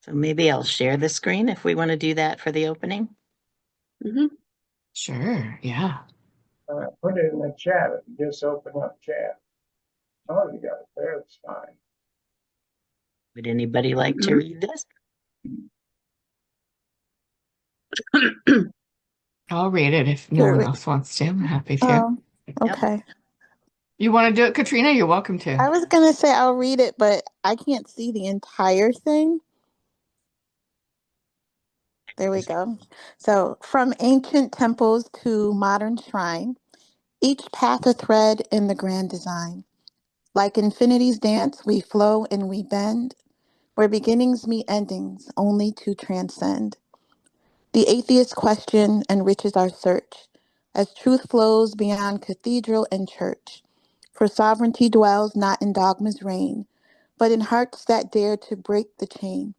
So maybe I'll share the screen if we want to do that for the opening. Mm-hmm. Sure, yeah. Put it in the chat. If you just open up chat. Oh, you got it there. It's fine. Would anybody like to read this? I'll read it if no one Sure. else wants to. I'm happy to. Um, Yep. okay. You want to do it, Katrina? You're welcome to. I was gonna say I'll read it, but I can't see the entire thing. There we go. So, from ancient temples to modern shrine, each path a thread in the grand design. Like infinity's dance, we flow and we bend, where beginnings meet endings, only to transcend. The atheist question enriches our search, as truth flows beyond cathedral and church. For sovereignty dwells not in dogma's reign, but in hearts that dare to break the chain.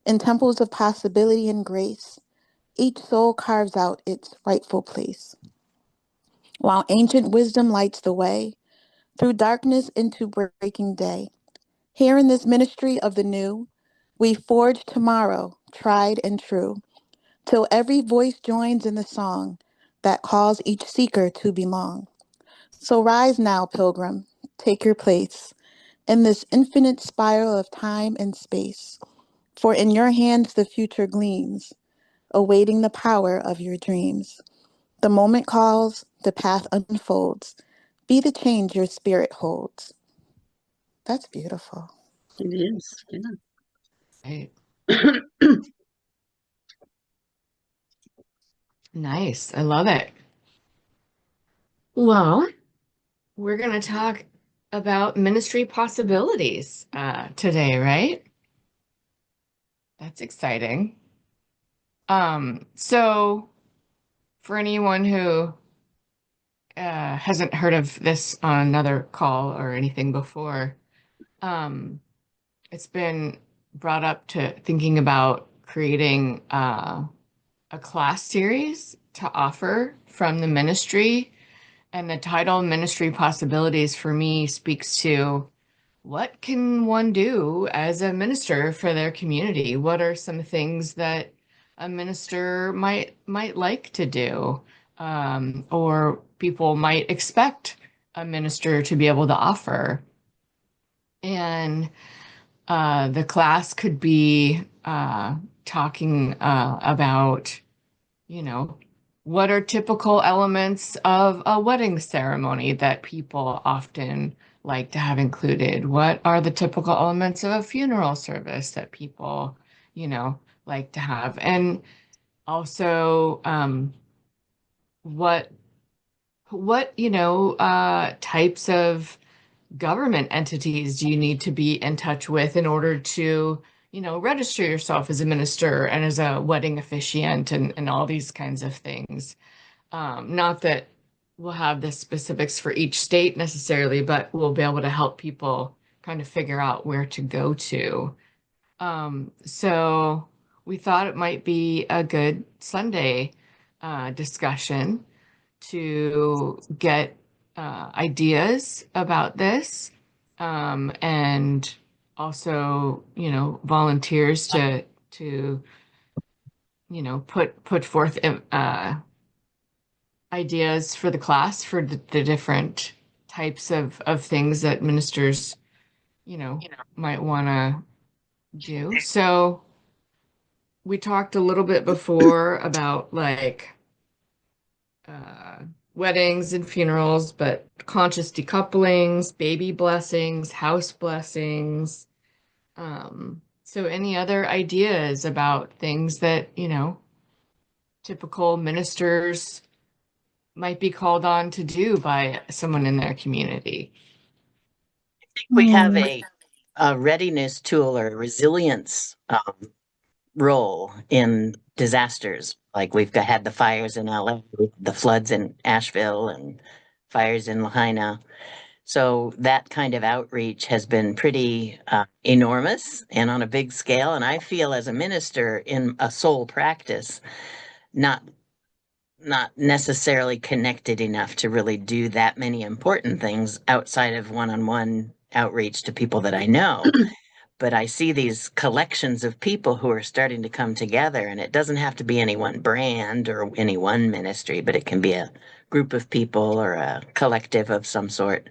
In temples of possibility and grace, each soul carves out its rightful place. While ancient wisdom lights the way, through darkness into breaking day. Here in this ministry of the new, we forge tomorrow, tried and true, till every voice joins in the song that calls each seeker to belong. So rise now, pilgrim, take your place in this infinite spiral of time and space, for in your hands the future gleams, awaiting the power of your dreams. The moment calls, the path unfolds. Be the change your spirit holds. That's beautiful. It is, Right. yeah. Nice. I love it. Well, we're going to talk about ministry possibilities today, right? That's exciting. So for anyone who hasn't heard of this on another call or anything before, it's been brought up to thinking about creating a class series to offer from the ministry. And the title Ministry Possibilities for me speaks to what can one do as a minister for their community? What are some things that a minister might like to do, or people might expect a minister to be able to offer? And the class could be talking about, you know, what are typical elements of a wedding ceremony that people often like to have included? What are the typical elements of a funeral service that people, like to have? And also, what types of government entities do you need to be in touch with in order to, register yourself as a minister and as a wedding officiant and all these kinds of things? Not that we'll have the specifics for each state necessarily, but we'll be able to help people kind of figure out where to go to. So we thought it might be a good Sunday discussion to get ideas about this, and also, volunteers to put forth ideas for the class for the different types of things that ministers, might want to do. So we talked a little bit before about like uh, weddings and funerals, but conscious decouplings, baby blessings, house blessings. So any other ideas about things that, typical ministers might be called on to do by someone in their community? We have a readiness tool or a resilience role in disasters. Like had the fires in LA, the floods in Asheville, and fires in Lahaina. So that kind of outreach has been pretty enormous and on a big scale. And I feel as a minister in a sole practice, not not necessarily connected enough to really do that many important things outside of one-on-one outreach to people that I know. but I see these collections of people who are starting to come together, and it doesn't have to be any one brand or any one ministry, but it can be a group of people or a collective of some sort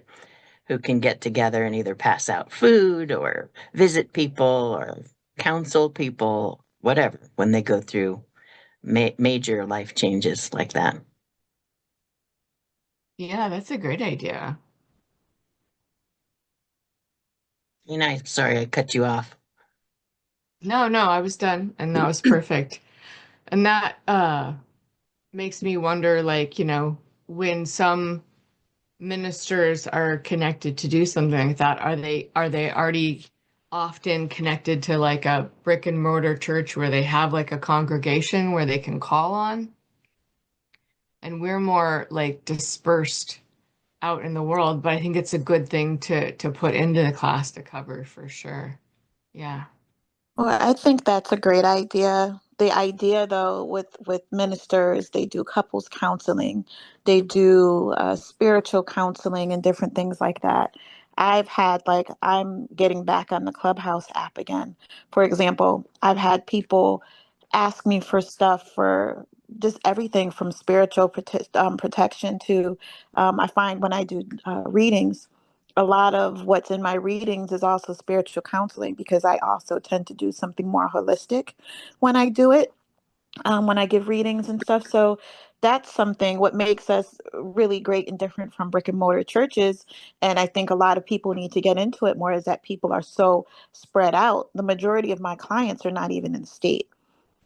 who can get together and either pass out food or visit people or counsel people, whatever, when they go through major life changes like that. Yeah, that's a great idea. Sorry I cut you off. No, no, I was done and that was perfect. And that makes me wonder, like, when some ministers are connected to do something like that, are they already often connected to like a brick and mortar church where they have like a congregation where they can call on? And we're more like dispersed out in the world, but I think it's a good thing to put into the class to cover for sure. Yeah. Well, I think that's a great idea. The idea, though, with ministers, they do couples counseling, they do spiritual counseling, and different things like that. I've had I'm getting back on the Clubhouse app again. For example, I've had people ask me for stuff for just everything from spiritual protection to I find when I do readings, a lot of what's in my readings is also spiritual counseling because I also tend to do something more holistic when I do it, when I give readings and stuff. So that's something what makes us really great and different from brick and mortar churches. And I think a lot of people need to get into it more is that people are so spread out. The majority of my clients are not even in the state.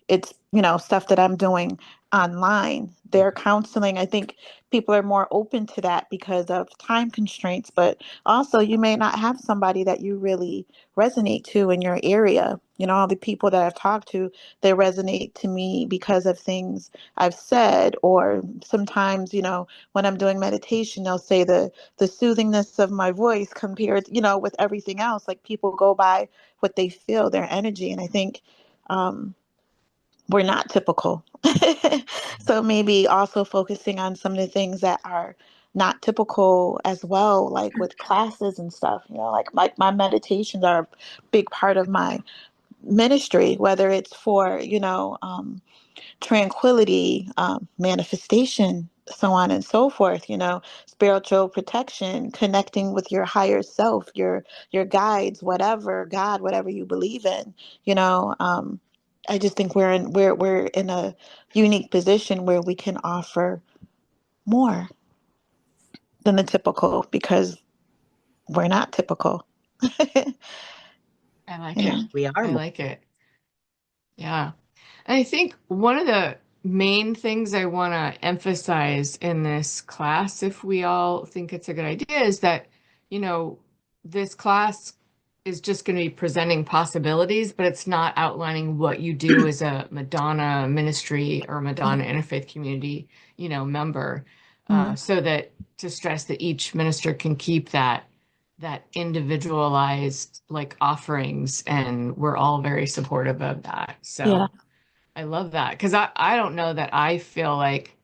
It's stuff that I'm doing online. Their counseling, I think people are more open to that because of time constraints, but also you may not have somebody that you really resonate to in your area. All the people that I've talked to, they resonate to me because of things I've said, or sometimes, when I'm doing meditation, they'll say the soothingness of my voice compared, with everything else. Like people go by what they feel, their energy. And I think um we're not typical. So maybe also focusing on some of the things that are not typical as well, like with classes and stuff, like my meditations are a big part of my ministry, whether it's for, tranquility, manifestation, so on and so forth, spiritual protection, connecting with your higher self, your guides, whatever, God, whatever you believe in, you know. I just think we're in a unique position where we can offer more than the typical because we're not typical. I like you know. it. We are I more. like it. Yeah. And I think one of the main things I want to emphasize in this class, if we all think it's a good idea, is that, you know, this class is just going to be presenting possibilities, but it's not outlining what you do as a Madonna ministry or Madonna interfaith community, member. Mhm. So that to stress that each minister can keep that individualized like offerings, and we're all very supportive of that. Yeah. So I love that because I don't know that I feel like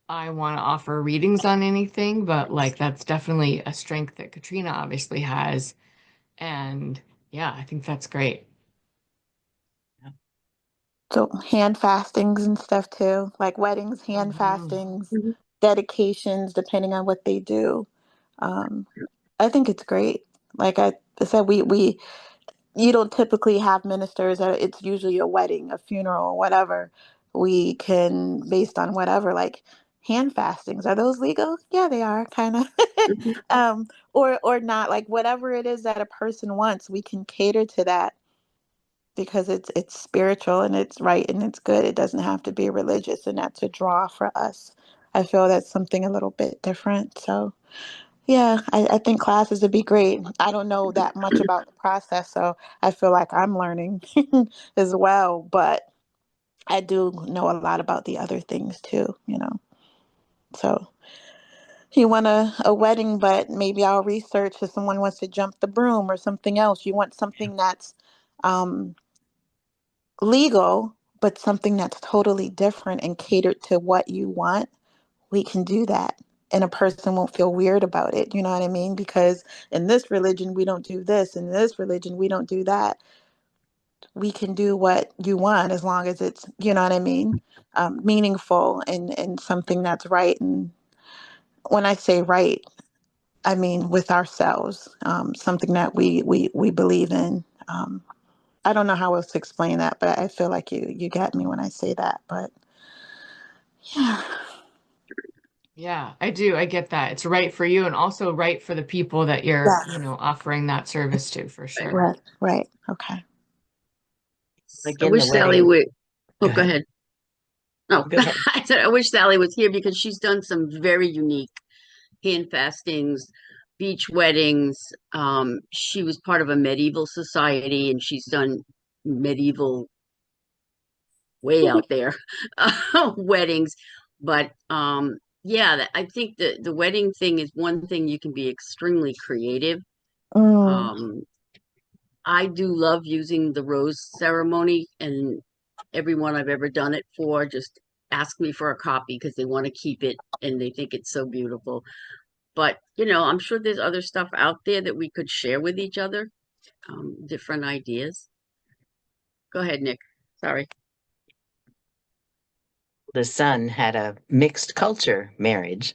I want to offer readings on anything, but like that's definitely a strength that Katrina obviously has. And yeah, I think that's great. So hand fastings and stuff too, like weddings, hand Hmm. fastings, Mhm. dedications, depending on what they do. Um, I think it's great. Like I said, we you don't typically have ministers. It's usually a wedding, a funeral, whatever. We can, based on whatever, like hand fastings. Are those legal? Yeah, they are, kind of. Mhm. Or not. Like whatever it is that a person wants, we can cater to that because it's spiritual and it's right and it's good. It doesn't have to be religious, and that's a draw for us. I feel that's something a little bit different. So yeah, I think classes would be great. I don't know that much about the process, so I feel like I'm learning as well, but I do know a lot about the other things too. So you want a wedding, but maybe I'll research if someone wants to jump the broom or something else. You want something that's um, legal, but something that's totally different and catered to what you want. We can do that. and a person won't feel weird about it. You know what I mean? Because in this religion, we don't do this. In this religion, we don't do that. We can do what you want as long as it's, you know what I mean, meaningful and something that's right. And when I say right, I mean with ourselves, something that we believe in. I don't know how else to explain that, but I feel like you get me when I say that. But yeah, Yeah, I do. I get that. It's right for you and also right for the people that you're, yes, offering that service to, for Right. sure. right, right. Okay. Like I in the wish Sally wedding. would. Oh, Go go ahead. ahead. No, Go ahead. I said I wish Sally was here because she's done some very unique hand fastings, beach weddings. She was part of a medieval society and she's done medieval way out there weddings. But yeah, I think the wedding thing is one thing you can be extremely creative. Mm, Um, I do love using the rose ceremony, and everyone I've ever done it for just ask me for a copy because they want to keep it and they think it's so beautiful. But, I'm sure there's other stuff out there that we could share with each other, different ideas. Go ahead, Nick. Sorry. The son had a mixed culture marriage.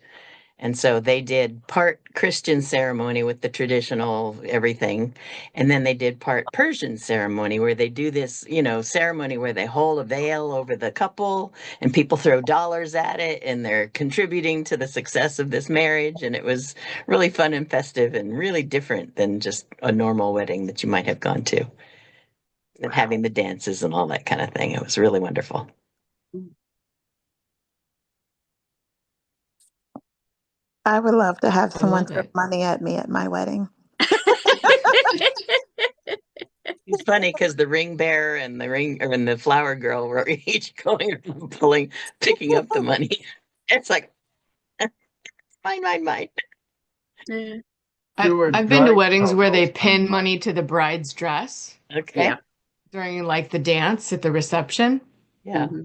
And so they did part Christian ceremony with the traditional everything. And then they did part Persian ceremony where they do this, ceremony where they hold a veil over the couple and people throw dollars at it and they're contributing to the success of this marriage. And it was really fun and festive and really different than just a normal wedding that you might have gone to. And Wow. having the dances and all that kind of thing. It was really wonderful. I would love to have I someone love throw it. money at me at my wedding. It's funny because the ring bearer and the flower girl were each going around picking up the money. It's like mine, mine, mine. Yeah. Do a I've been to drag weddings where they show pin sometime. money to the bride's dress Yeah. Okay. during like the dance at the reception. Yeah. Hmm.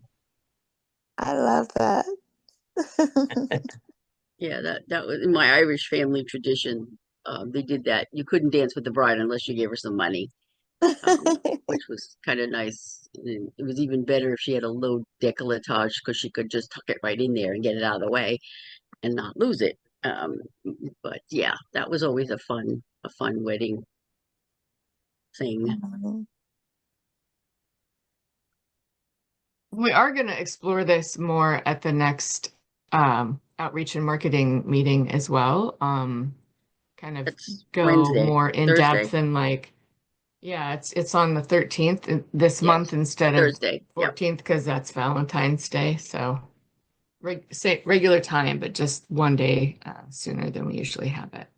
I love that. Yeah, that was in my Irish family tradition. They did that. You couldn't dance with the bride unless you gave her some money, which was kind of nice. And it was even better if she had a low décolletage because she could just tuck it right in there and get it out of the way and not lose it. Um, but yeah, that was always a fun wedding thing. Mhm. We are going to explore this more at the next outreach and marketing meeting as well. Kind of It's go Wednesday, more in Thursday. depth and like, yeah, it's on the 13th this month Yes, instead of Thursday. Yep. 14th because that's Valentine's Day. So say regular time, but just one day sooner than we usually have it.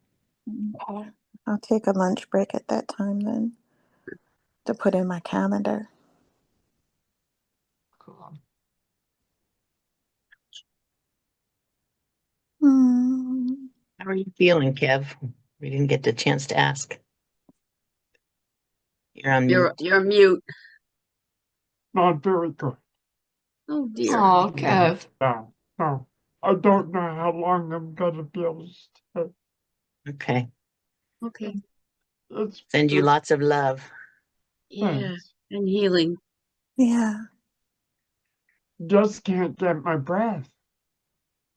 Okay. I'll take a lunch break at that time then to put in my calendar. Cool. Hmm. How are you feeling, Kev? We didn't get the chance to ask. You're on You're mute. you're mute. Not very good. Oh dear. Oh, No, Kev. no, no. I don't know how long I'm gonna be able to stay. Okay. Okay. It's Send you just lots of love. Yeah. thanks. And healing. Yeah. Just can't get my breath.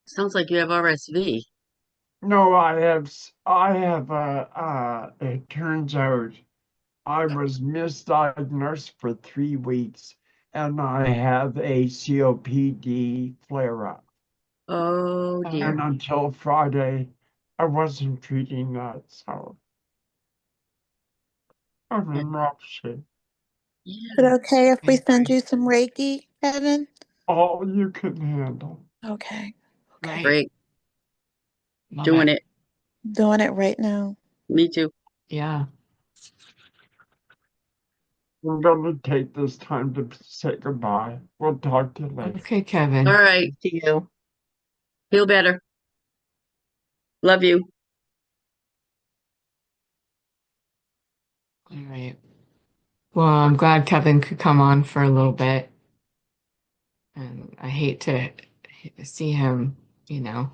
Sounds like you have RSV. No, it turns out I was misdiagnosed for 3 weeks and I have a COPD flare up. Oh Oh, dear. And until Friday, I wasn't treating that, so I'm Yeah. in rough shape. Is it Yeah. okay if we okay. send you some Reiki, Evan? All you can handle. Okay. Okay. Right. Great. Love Doing it. it. Doing it right now. Me too. Yeah. I'm gonna take this time to say goodbye. We'll talk to you later. Okay, All Kevin. right. To you. Feel better. Love you. All right. Well, I'm glad Kevin could come on for a little bit. And I hate to see him, you know,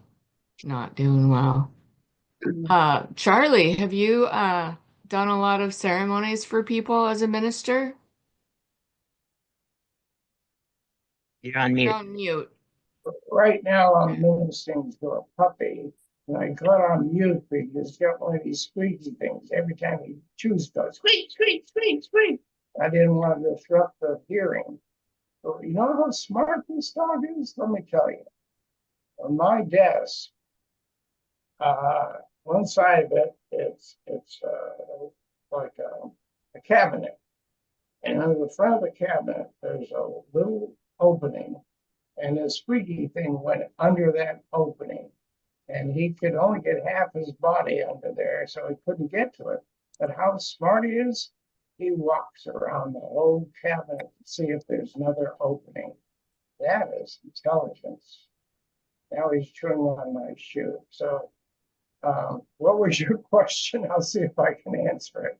not doing well. Charlie, have you done a lot of ceremonies for people as a minister? You're on You're mute. on mute. Right now, I'm ministering to a puppy, and I got on mute because he's got one of these squeaky things. Every time he chews, goes squeak, squeak, squeak, squeak. I didn't want to disrupt the hearing. So you know how smart this dog is? Let me tell you. On my desk, one side of it, it's like a cabinet, and on the front of the cabinet, there's a little opening, and the squeaky thing went under that opening. And he could only get half his body under there, so he couldn't get to it. But how smart he is, he walks around the whole cabinet to see if there's another opening. That is intelligence. Now he's chewing on my shoe. So, what was your question? I'll see if I can answer it.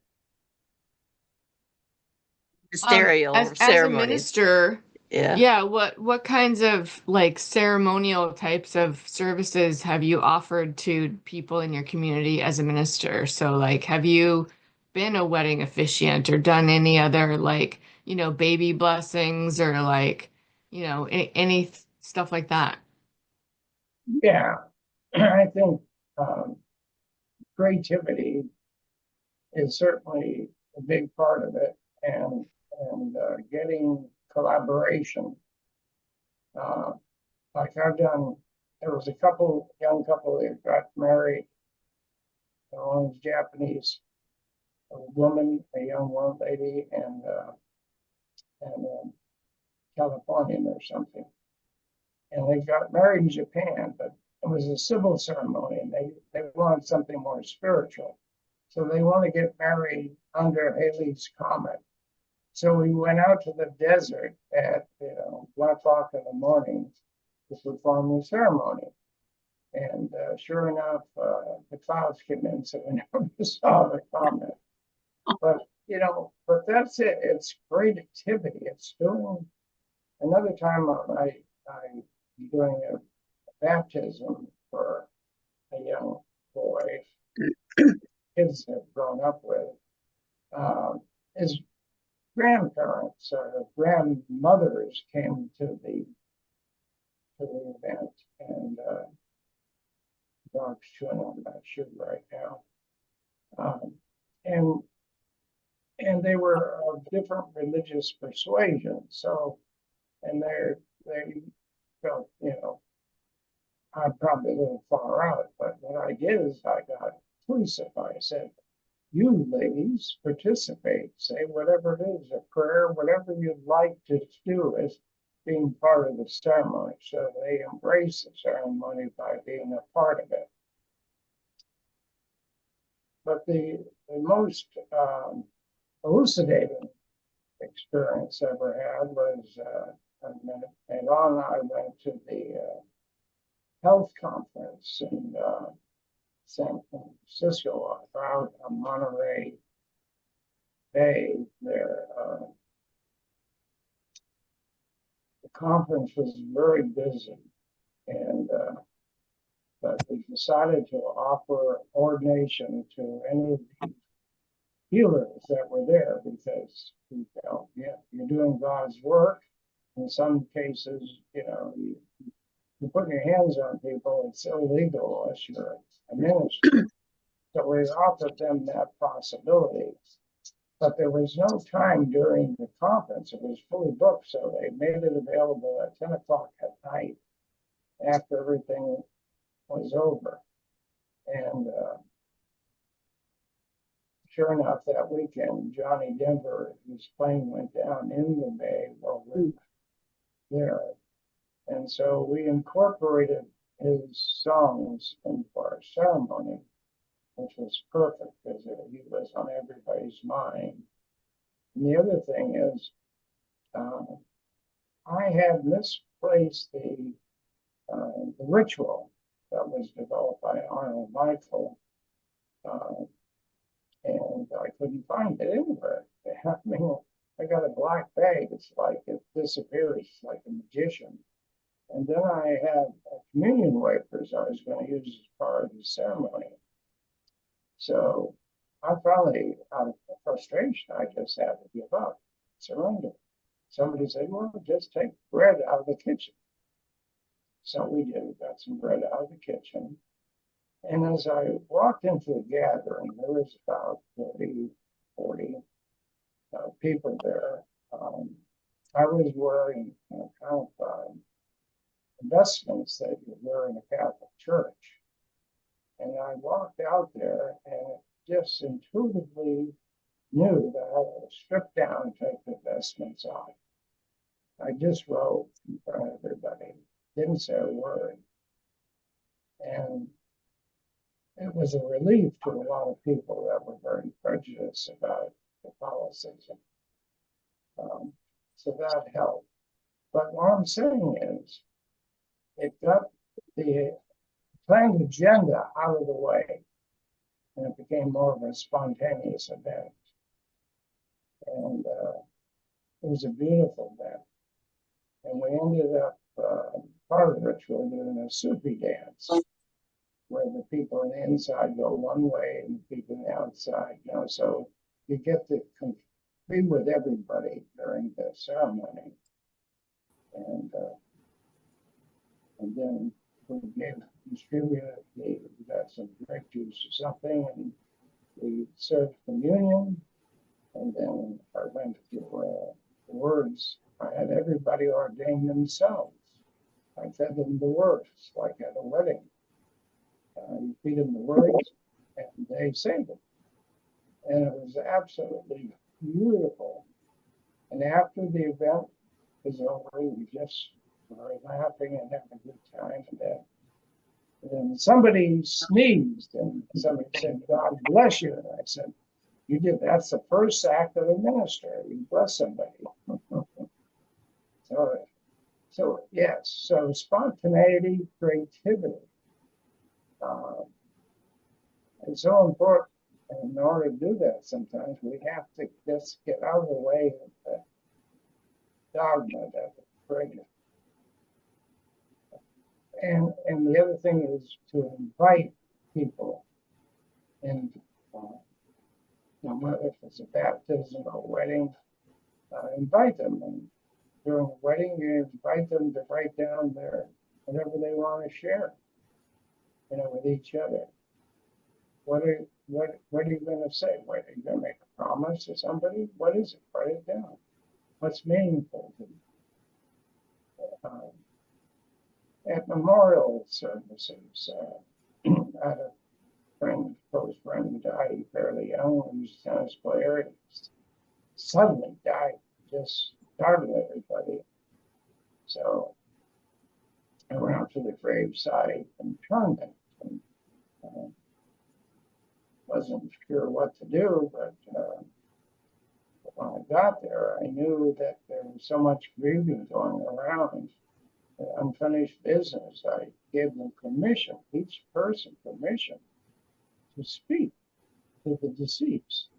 Ministerial As a ceremonies. minister, Yeah. yeah, what kinds of like ceremonial types of services have you offered to people in your community as a minister? So like have you been a wedding officiant or done any other like, baby blessings or like, any stuff like that? Yeah, I think creativity is certainly a big part of it, and getting collaboration. Uh, like I've done, there was a young couple that got married. One was Japanese, a woman, a young one lady, and Californian or something. And they got married in Japan, but it was a civil ceremony, and they wanted something more spiritual. So they want to get married under Halley's Comet. So we went out to the desert at 1 o'clock in the morning to perform the ceremony. And sure enough, the clouds came in, so we never saw the comet. But but that's it. It's creativity. It's doing. Another time, I'm doing a baptism for a young boy. Kids have grown up with. His grandparents or grandmothers came to the event, and dog's chewing on my shoe right now. Um, and they were of different religious persuasions. So, and they felt, I'm probably a little far out, but what I did is I got inclusive. I said, you ladies participate, say whatever it is, a prayer, whatever you'd like to do as being part of the ceremony. So they embrace the ceremony by being a part of it. But the most elucidating experience I ever had was and on I went to the health conference in San Francisco out on Monterey Bay there. The conference was very busy, and but we decided to offer ordination to any of the healers that were there because we felt, yeah, you're doing God's work. In some cases, you're putting your hands on people, it's illegal unless you're a minister. So we offered them that possibility. But there was no time during the conference. It was fully booked, so they made it available at 10 o'clock at night after everything was over. And sure enough, that weekend, Johnny Denver, his plane went down in the bay while we were there. And so we incorporated his songs into our ceremony, which was perfect because he was on everybody's mind. And the other thing is, I had misplaced the ritual that was developed by Arnold Rightful, and I couldn't find it anywhere. I mean, I got a black bag. It's like it disappears like a magician. And then I had communion wafers I was going to use as part of the ceremony. So I probably, out of frustration, I just had to give up, surrender. Somebody said, well, just take bread out of the kitchen. So we did. We got some bread out of the kitchen. And as I walked into the gathering, there was about 30, 40 people there. I was wearing kind of vestments that you wear in a Catholic church. And I walked out there and just intuitively knew that I had to strip down and take the vestments off. I just wrote in front of everybody, didn't say a word. And it was a relief to a lot of people that were very prejudiced about Catholicism. So that helped. But what I'm saying is, it got the planned agenda out of the way, and it became more of a spontaneous event. And it was a beautiful event. And we ended up, part of the ritual, doing a Sufi dance, where the people on the inside go one way and the people on the outside, so you get to be with everybody during the ceremony. And then we distributed, we got some grape juice or something, and we served communion. And then I went to the words. I had everybody ordain themselves. I fed them the words, like at a wedding. You feed them the words, and they say them. And it was absolutely beautiful. And after the event was over, we just were laughing and having a good time. And then somebody sneezed, and somebody said, "God bless you." And I said, "You did. That's the first act of the minister. You bless somebody." So yes. So spontaneity, creativity, it's so important. And in order to do that, sometimes we have to just get out of the way of the dogma that we bring. And the other thing is to invite people in, whether if it's a baptism or a wedding, invite them. And during a wedding, you invite them to write down whatever they want to share, with each other. What are you going to say? What, are you going to make a promise to somebody? What is it? Write it down. What's meaningful to you? At memorial services, I had a close friend who died fairly young. He was a tennis player. He suddenly died, just startled everybody. So I went out to the graveside and turned it. And, wasn't sure what to do, but when I got there, I knew that there was so much grieving going around, unfinished business. I gave them permission, each person permission, to speak to the deceased.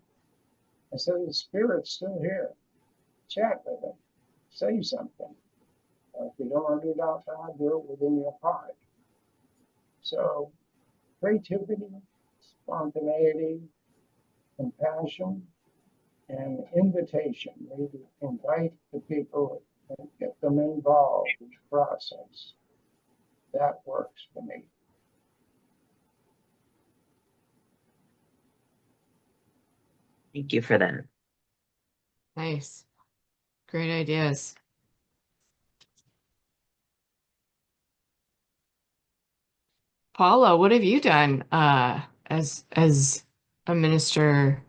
I said, the spirit's still here. Chat with them. Say something. If you don't want to do it out loud, do it within your heart. So creativity, spontaneity, compassion, and invitation. We invite the people and get them involved in the process. That works for me. Thank you for that. Nice. Great ideas. Paula, what have you done as a minister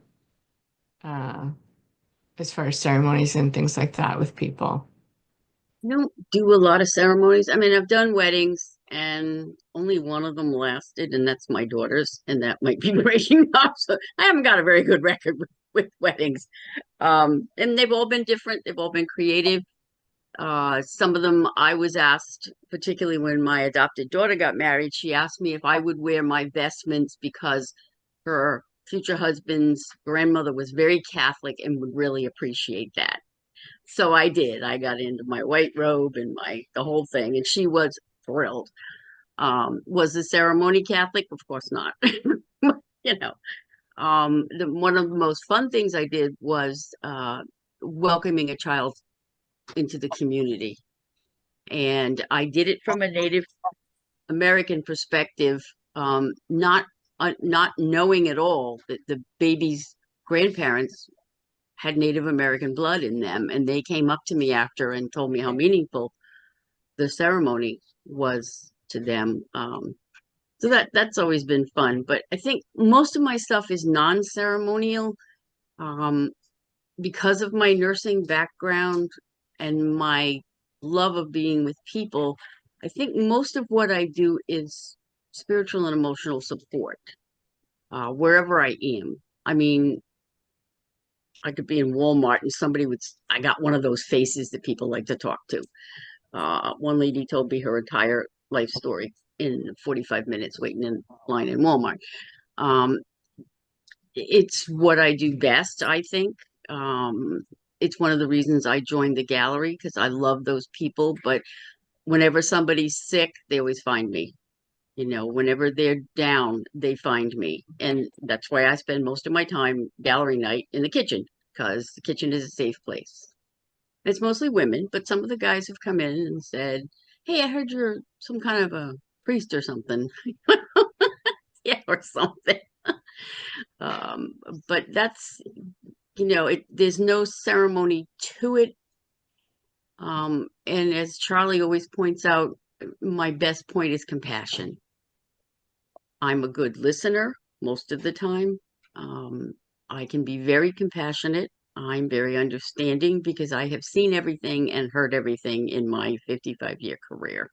as far as ceremonies and things like that with people? I don't do a lot of ceremonies. I mean, I've done weddings and only one of them lasted, and that's my daughter's, and that might be breaking up. So I haven't got a very good record with weddings. And they've all been different. They've all been creative. Some of them I was asked, particularly when my adopted daughter got married, she asked me if I would wear my vestments because her future husband's grandmother was very Catholic and would really appreciate that. So I did. I got into my white robe and the whole thing, and she was thrilled. Was the ceremony Catholic? Of course not. You know, one of the most fun things I did was welcoming a child into the community. And I did it from a Native American perspective, not knowing at all that the baby's grandparents had Native American blood in them. And they came up to me after and told me how meaningful the ceremony was to them. So that's always been fun. But I think most of my stuff is non-ceremonial. Um, because of my nursing background and my love of being with people, I think most of what I do is spiritual and emotional support, wherever I am. I mean, I could be in Walmart and I got one of those faces that people like to talk to. One lady told me her entire life story in 45 minutes waiting in line in Walmart. Um, it's what I do best, I think. Um, it's one of the reasons I joined the gallery because I love those people. But whenever somebody's sick, they always find me. Whenever they're down, they find me. And that's why I spend most of my time gallery night in the kitchen because the kitchen is a safe place. It's mostly women, but some of the guys have come in and said, "Hey, I heard you're some kind of a priest or something." Yeah, or something. Um, but that's, there's no ceremony to it. And as Charlie always points out, my best point is compassion. I'm a good listener most of the time. I can be very compassionate. I'm very understanding because I have seen everything and heard everything in my 55-year career.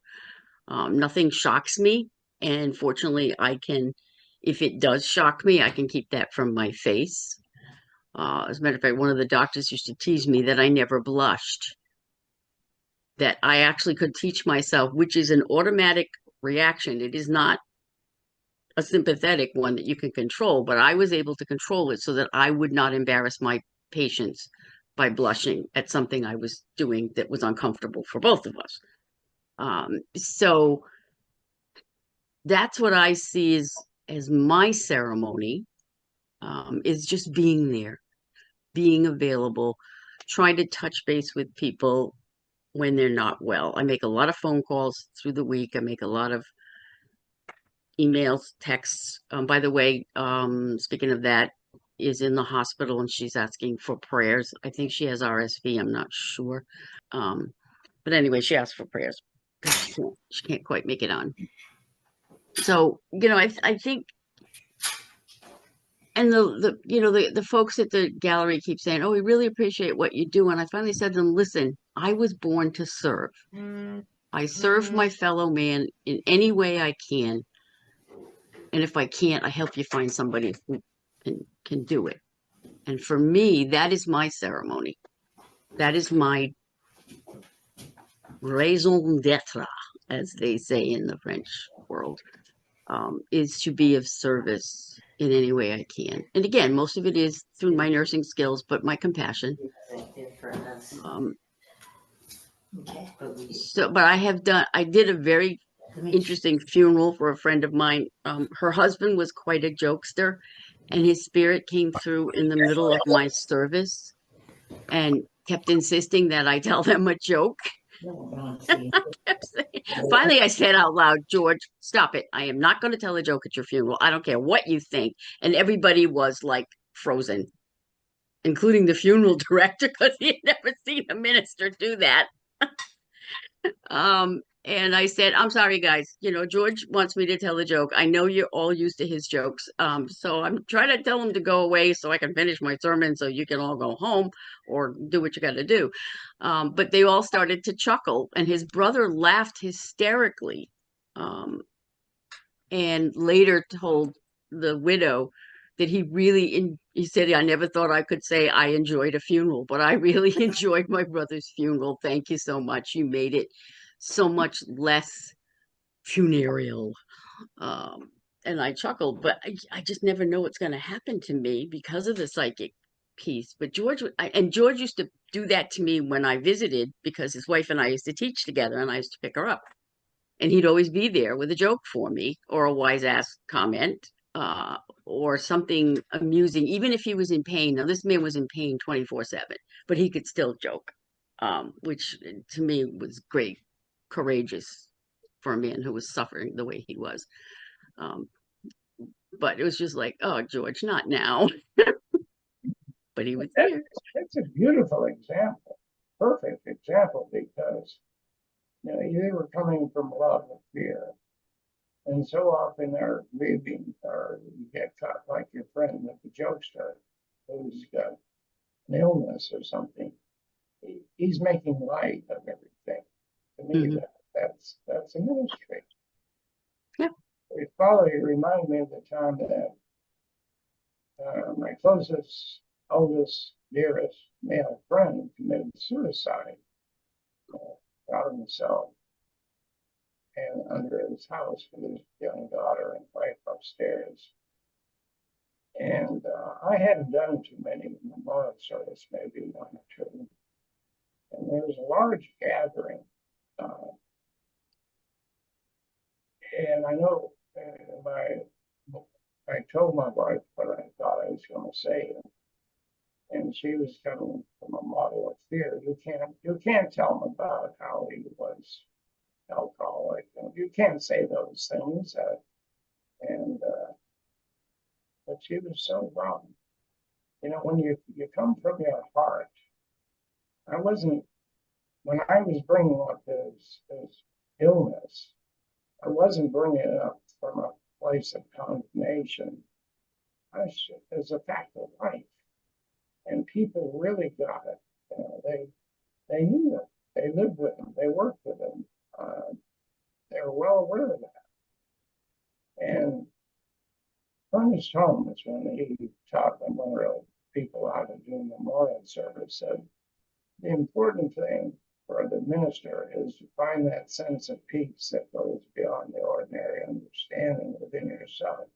Nothing shocks me. And fortunately, if it does shock me, I can keep that from my face. As a matter of fact, one of the doctors used to tease me that I never blushed, that I actually could teach myself, which is an automatic reaction. It is not a sympathetic one that you can control, but I was able to control it so that I would not embarrass my patients by blushing at something I was doing that was uncomfortable for both of us. So that's what I see as my ceremony, is just being there, being available, trying to touch base with people when they're not well. I make a lot of phone calls through the week. I make a lot of emails, texts. By the way, speaking of that, is in the hospital and she's asking for prayers. I think she has RSV. I'm not sure. But anyway, she asked for prayers because she can't quite make it on. So, I think, and the folks at the gallery keep saying, "Oh, we really appreciate what you do." And I finally said to them, "Listen, I was born to serve. I serve my fellow man in any way I can. And if I can't, I help you find somebody who can do it." And for me, that is my ceremony. That is my raison d'etre, as they say in the French world, is to be of service in any way I can. And again, most of it is through my nursing skills, but my compassion. But I did a very interesting funeral for a friend of mine. Her husband was quite a jokester, and his spirit came through in the middle of my service and kept insisting that I tell them a joke. Finally, I said out loud, "George, stop it. I am not going to tell a joke at your funeral. I don't care what you think." And everybody was like frozen, including the funeral director, because he had never seen a minister do that. And I said, "I'm sorry, guys. George wants me to tell a joke. I know you're all used to his jokes. So I'm trying to tell him to go away so I can finish my sermon so you can all go home or do what you got to do." But they all started to chuckle, and his brother laughed hysterically. And later told the widow that he said, "I never thought I could say I enjoyed a funeral, but I really enjoyed my brother's funeral. Thank you so much. You made it so much less funereal." And I chuckled, but I just never know what's going to happen to me because of the psychic peace. But George used to do that to me when I visited, because his wife and I used to teach together, and I used to pick her up. And he'd always be there with a joke for me, or a wise ass comment, or something amusing, even if he was in pain. Now, this man was in pain 24/7, but he could still joke, which to me was great, courageous for a man who was suffering the way he was. But it was just like, oh, George, not now. But he was there. That's a beautiful example, perfect example, because they were coming from love and fear. And so often they're grieving, or you get caught like your friend with the jokester who's got an illness or something. He's making light of everything. To me, that's a ministry. Yeah. It probably reminded me of the time that my closest, oldest, dearest male friend committed suicide, shot himself, and under his house with his young daughter and wife upstairs. And I hadn't done too many memorial service, maybe one or two. And there was a large gathering. And I know I told my wife what I thought I was going to say. And she was coming from a model of fear. You can't tell him about how he was alcoholic. You can't say those things. But she was so wrong. When you come from your heart, when I was bringing up his illness, I wasn't bringing it up from a place of condemnation. As a fact of life. And people really got it. They knew it. They lived with him. They worked with him. They were well aware of that. And Ernest Holmes, when he taught memorial people how to do memorial service, said the important thing for the minister is to find that sense of peace that goes beyond the ordinary understanding within yourself,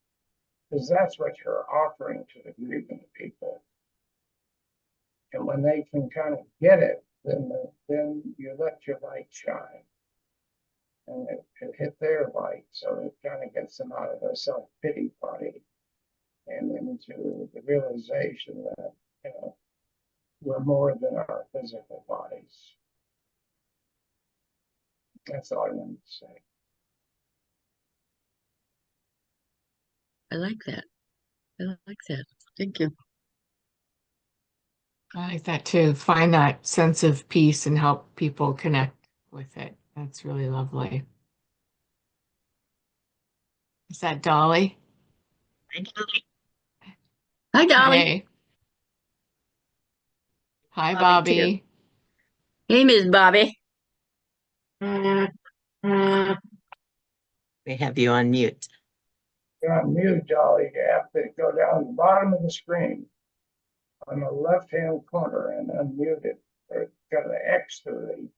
because that's what you're offering to the grieving people. And when they can kind of get it, then you let your light shine. And it hit their light, so it kind of gets them out of the self-pity party and into the realization that, we're more than our physical bodies. That's all I wanted to say. I like that. I like that. Thank you. I like that too. Find that sense of peace and help people connect with it. That's really lovely. Is that Dolly? Hi, Dolly. Hey. Hi, Bobby, too. Bobby. Hey, Miss Bobby. We have you on mute. You're on mute, Dolly. You have to go down the bottom of the screen on the left-hand corner and unmute it. It's got an X to the.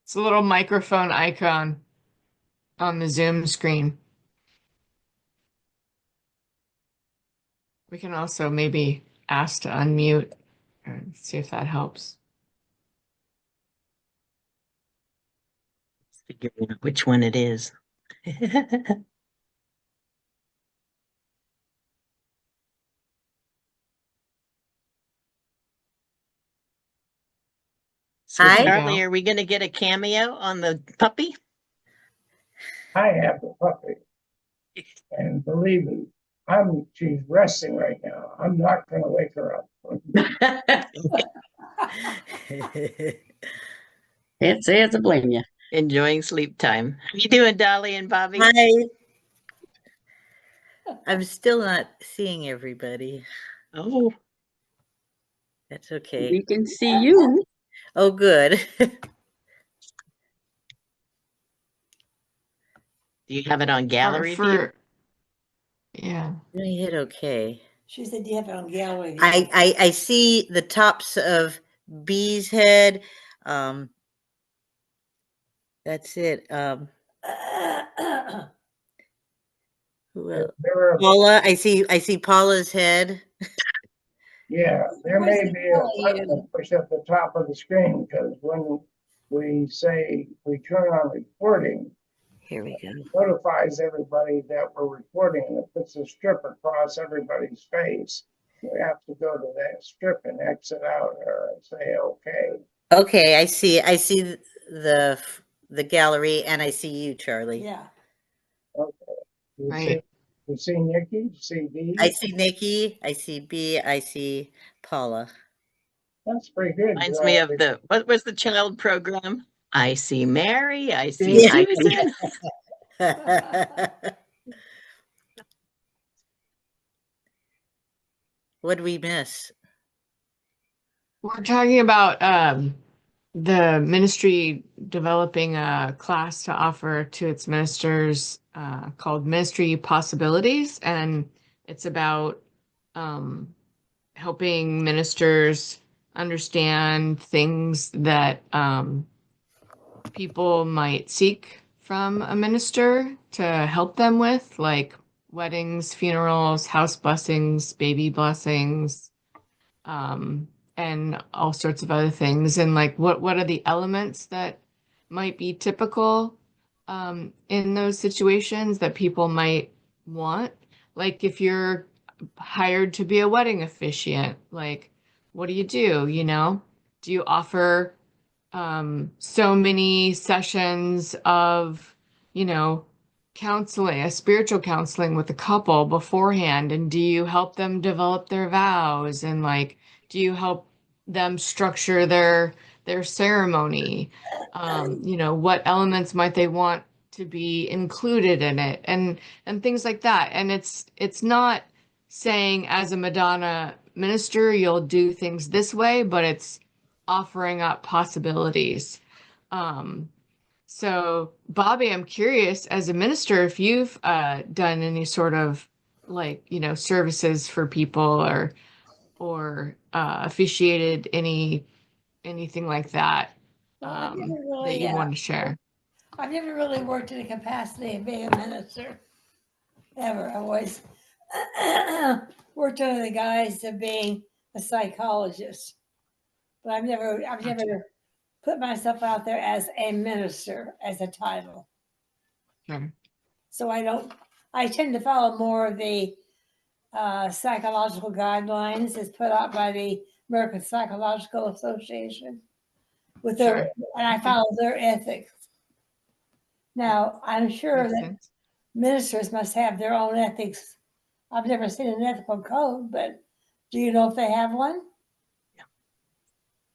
It's a little microphone icon on the Zoom screen. We can also maybe ask to unmute and see if that helps. Figuring out which one it is. So Hi. Charlie, are we going to get a cameo on the puppy? I have the puppy, and believe me, she's resting right now. I'm not going to wake her up. Can't say it's a blame you. Enjoying sleep time. How you doing, Dolly and Bobby? Hi. I'm still not seeing everybody. Oh, That's okay. We can see you. Oh, good. do you have it on gallery view? Yeah. Let me hit okay. She said you have it on gallery view. I see the tops of B's head. That's it. Who else? Paula. I see Paula's head. Yeah, there Where's may the be a value? button push at the top of the screen, because when we say we turn on recording, Here we go. notifies everybody that we're recording, and it puts a strip across everybody's face. We have to go to that strip and exit out or say, okay. Okay, I see the gallery, and I see you, Charlie. Yeah. Okay. You see, Right. you see Nikki, you see Dee? I see Nikki, I see B, I see Paula. That's pretty good. Reminds me of what was the child program? I see Mary, I see Yeah. Susan. What'd we miss? We're talking about the ministry developing a class to offer to its ministers called Ministry Possibilities. And it's about helping ministers understand things that people might seek from a minister to help them with, like weddings, funerals, house blessings, baby blessings, and all sorts of other things. And like, what are the elements that might be typical in those situations that people might want? Like, if you're hired to be a wedding officiant, like, what do you do? You know, do you offer so many sessions of, you know, counseling, a spiritual counseling with the couple beforehand? And do you help them develop their vows? And like, do you help them structure their ceremony? You know, what elements might they want to be included in it? And things like that. And it's not saying as a Madonna minister, you'll do things this way, but it's offering up possibilities. Um, so, Bobby, I'm curious, as a minister, if you've done any sort of like, you know, services for people or officiated anything like that Well, I've never that really, you want to share. I've never really worked in the capacity of being a minister, ever. I always worked under the guise of being a psychologist, but I've never put myself out there as a minister as a title. Sure. So I tend to follow more of the psychological guidelines as put out by the American Psychological Association with their, Sure. and I follow their ethics. Now, I'm sure Makes that sense. ministers must have their own ethics. I've never seen an ethical code, but do you know if they have one?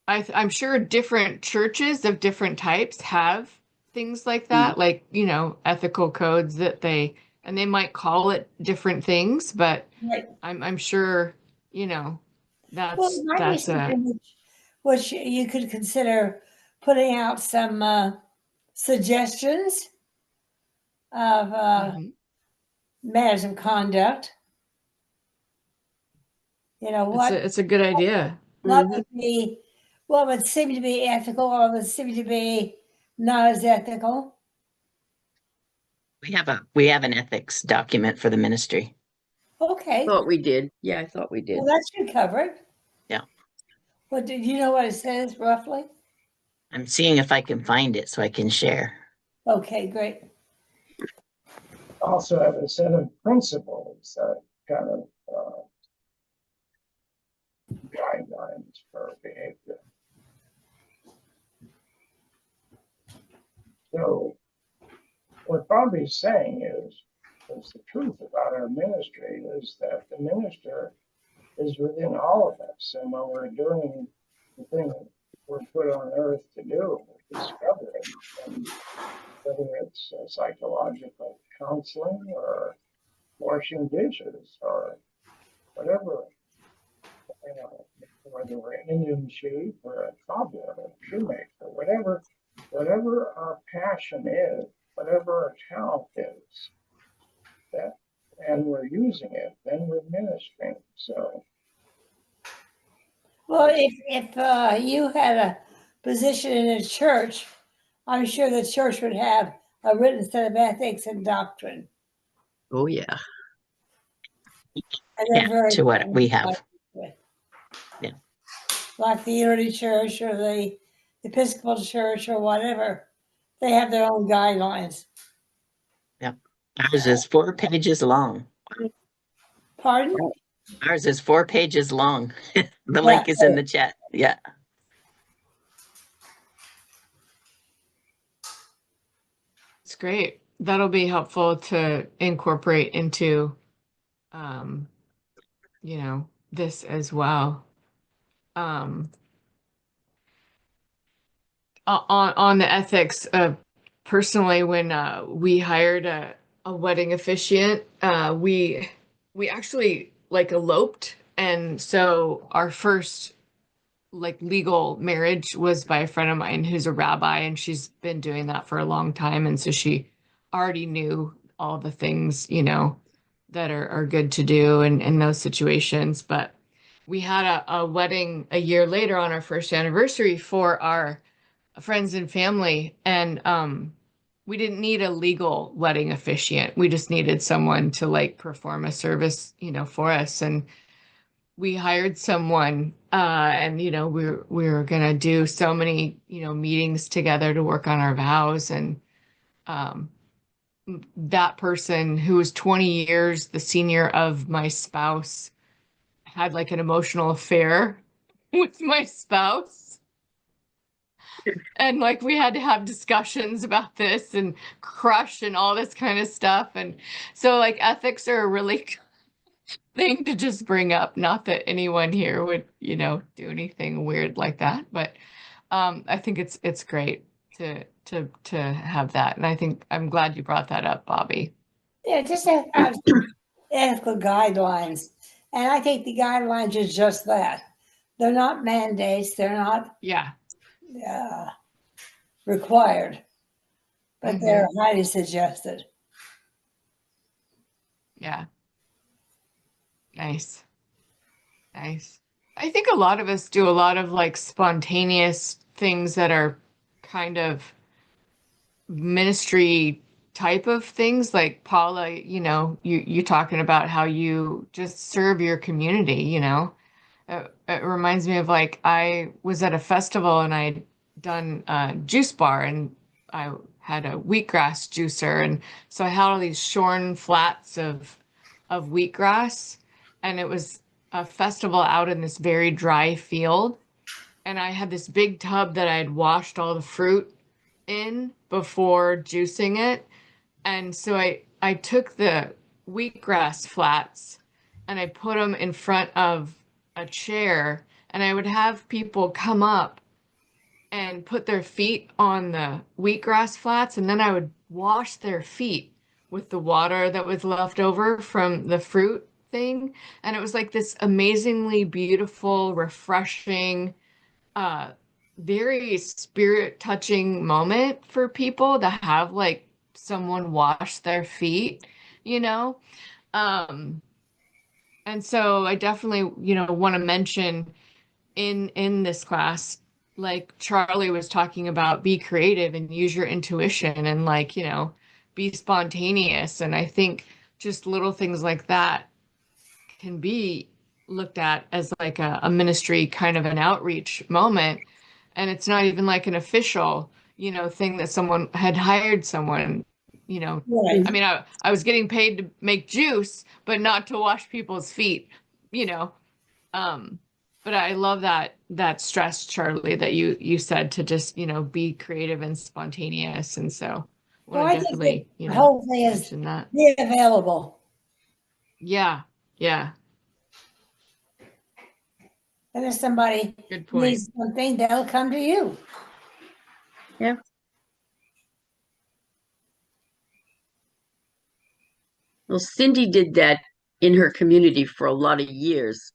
I'm sure different churches of different types have things like that, like, you know, ethical codes that and they might call it different things, but Right. I'm sure, you know, Well, it might be that's a something which you could consider putting out some suggestions of mhm. matters of conduct. You know, It's a good idea. what would seem to be ethical or would seem to be not as ethical. We have an ethics document for the ministry. Okay. Thought we did. Yeah, I thought we did. Well, that should cover it. Yeah. But do you know what it says roughly? I'm seeing if I can find it so I can share. Okay, great. Also have a set of principles that kind of guidelines for behavior. So what Bobby's saying is the truth about our ministry is that the minister is within all of us. And when we're doing the thing that we're put on earth to do, we're discovering, and whether it's psychological counseling or washing dishes or whatever, you know, whether we're an Indian chief or a cobbler or a shoemaker, whatever our passion is, whatever our talent is, that, and we're using it, then we're ministering. So, Well, if you had a position in a church, I'm sure the church would have a written set of ethics and doctrine. Oh yeah. And they're Yeah, very to what we have. like the Unity Church or the Episcopal Church or whatever. They have their own guidelines. Yep. Ours is 4 pages long. Pardon? Ours is 4 pages long. The Yeah. link is in the chat. Yeah. It's great. That'll be helpful to incorporate into, this as well. On the ethics, personally, when we hired a wedding officiant, we actually like eloped, and so our first like legal marriage was by a friend of mine who's a rabbi, and she's been doing that for a long time, and so she already knew all the things, that are good to do in those situations. But we had a wedding a year later on our first anniversary for our friends and family, and we didn't need a legal wedding officiant. We just needed someone to like perform a service, for us. And we hired someone, and we were gonna do so many meetings together to work on our vows. And um, that person, who was 20 years the senior of my spouse, had like an emotional affair with my spouse. And like we had to have discussions about this and crush and all this kind of stuff. And so like ethics are a really thing to just bring up. Not that anyone here would, do anything weird like that, but I think it's great to have that. And I think I'm glad you brought that up, Bobby. Yeah, just have ethical guidelines. And I think the guidelines are just that. They're not mandates. They're not Yeah. Required, but they're highly suggested. Yeah. Nice. I think a lot of us do a lot of like spontaneous things that are kind of ministry type of things. Like Paula, you talking about how you just serve your community. It reminds me of like I was at a festival and I'd done a juice bar, and I had a wheatgrass juicer, and so I had all these shorn flats of wheatgrass, and it was a festival out in this very dry field, and I had this big tub that I had washed all the fruit in before juicing it. And so I took the wheatgrass flats and I put them in front of a chair, and I would have people come up and put their feet on the wheatgrass flats, and then I would wash their feet with the water that was left over from the fruit thing. And it was like this amazingly beautiful, refreshing, very spirit touching moment for people to have like someone wash their feet, you know? And so I definitely, want to mention in this class, like Charlie was talking about, be creative and use your intuition and like, be spontaneous. And I think just little things like that can be looked at as like a ministry kind of an outreach moment. And it's not even like an official, thing that someone had hired someone, Right. I mean, I was getting paid to make juice, but not to wash people's feet, you know. But I love that stress, Charlie, that you said to just, be creative and spontaneous. And so I Well, want I to think definitely, the whole thing is mention that. be available. Yeah, yeah. And if somebody Good point. needs something, they'll come to you. Yeah. Well, Cindy did that in her community for a lot of years.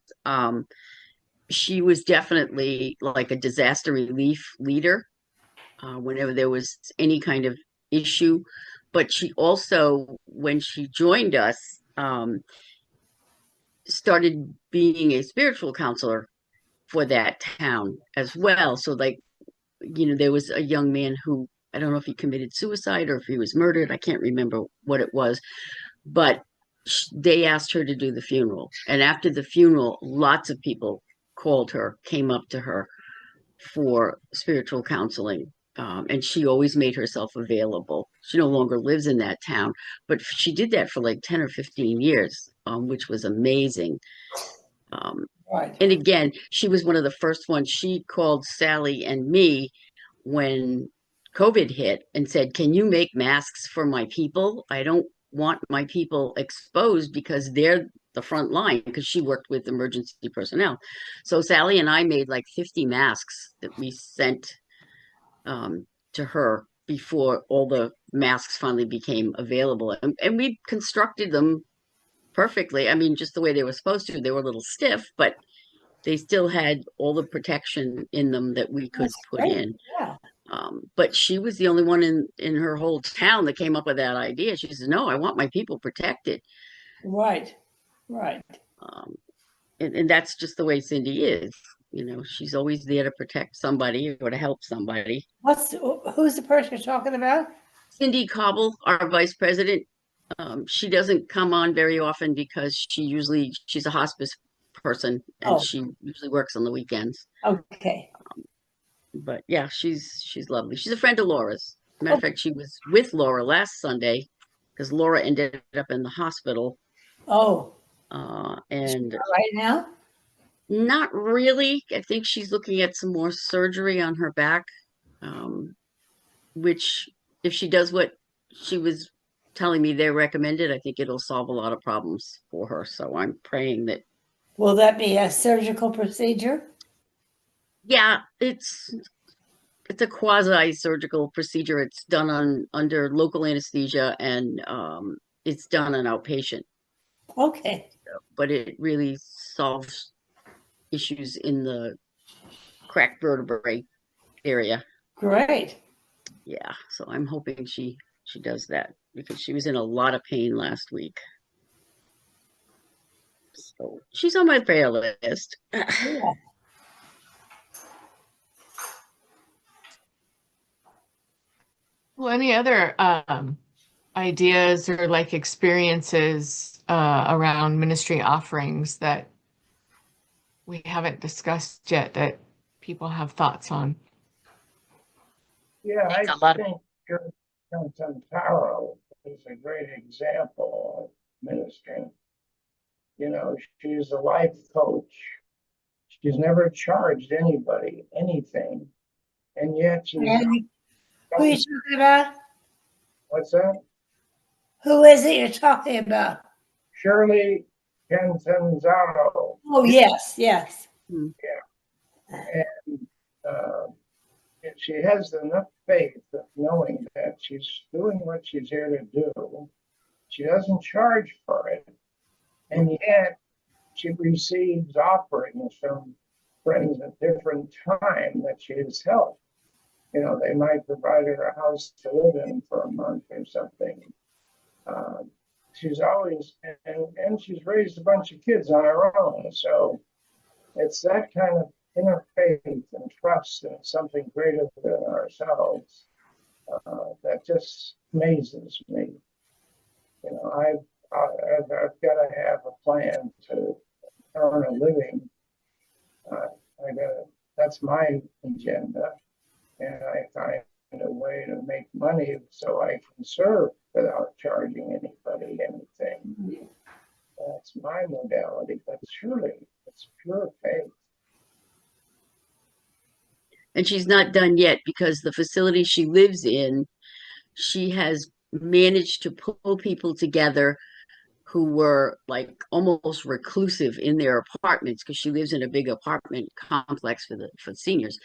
She was definitely like a disaster relief leader whenever there was any kind of issue. But she also, when she joined us, started being a spiritual counselor for that town as well. So, like, there was a young man who, I don't know if he committed suicide or if he was murdered. I can't remember what it was, but they asked her to do the funeral. And after the funeral, lots of people called her, came up to her for spiritual counseling. And she always made herself available. She no longer lives in that town, but she did that for like 10 or 15 years, which was amazing. Right. And again, she was one of the first ones. She called Sally and me when COVID hit and said, "Can you make masks for my people? I don't want my people exposed because they're the front line," because she worked with emergency personnel. So Sally and I made like 50 masks that we sent to her before all the masks finally became available. And we constructed them perfectly. I mean, just the way they were supposed to. They were a little stiff, but they still had all the protection in them that we could That's put great. in. Yeah. But she was the only one in her whole town that came up with that idea. She said, "No, I want my people protected." Right. Right. And that's just the way Cindy is. You know, she's always there to protect somebody or to help somebody. Who's the person you're talking about? Cindy Cobble, our vice president, she doesn't come on very often because she's a hospice person and Oh. she usually works on the weekends. Okay. But yeah, she's lovely. She's a friend of Laura's. Matter of fact, she was with Laura last Sunday because Laura ended up in the hospital. Oh, And right now? not really. I think she's looking at some more surgery on her back, which if she does what she was telling me they recommended, I think it'll solve a lot of problems for her. So I'm praying that. Will that be a surgical procedure? Yeah, it's a quasi-surgical procedure. It's done under local anesthesia and it's done on outpatient. Okay. But it really solves issues in the cracked vertebrae area. Great. Yeah, so I'm hoping she does that because she was in a lot of pain last week. So she's on my prayer list. Yeah. Well, any other ideas or like experiences around ministry offerings that we haven't discussed yet that people have thoughts on? Yeah, I A lot of think Taro is a great example of ministry. You know, she's a life coach. She's never charged anybody anything, and yet she's And who are you talking about? what's that? Who is it you're talking about? Shirley Cantanzaro. Oh, yes, yes. And uh, she has enough faith of knowing that she's doing what she's here to do. She doesn't charge for it, and yet she receives offerings from friends at different time that she has helped. You know, they might provide her a house to live in for a month or something. She's always, and she's raised a bunch of kids on her own. So it's that kind of inner faith and trust in something greater than ourselves that just amazes me. You know, I've got to have a plan to earn a living. That's my agenda, and I find a way to make money so I can serve without charging anybody anything. That's my modality, but surely it's pure faith. And she's not done yet because the facility she lives in, she has managed to pull people together who were like almost reclusive in their apartments because she lives in a big apartment complex for seniors.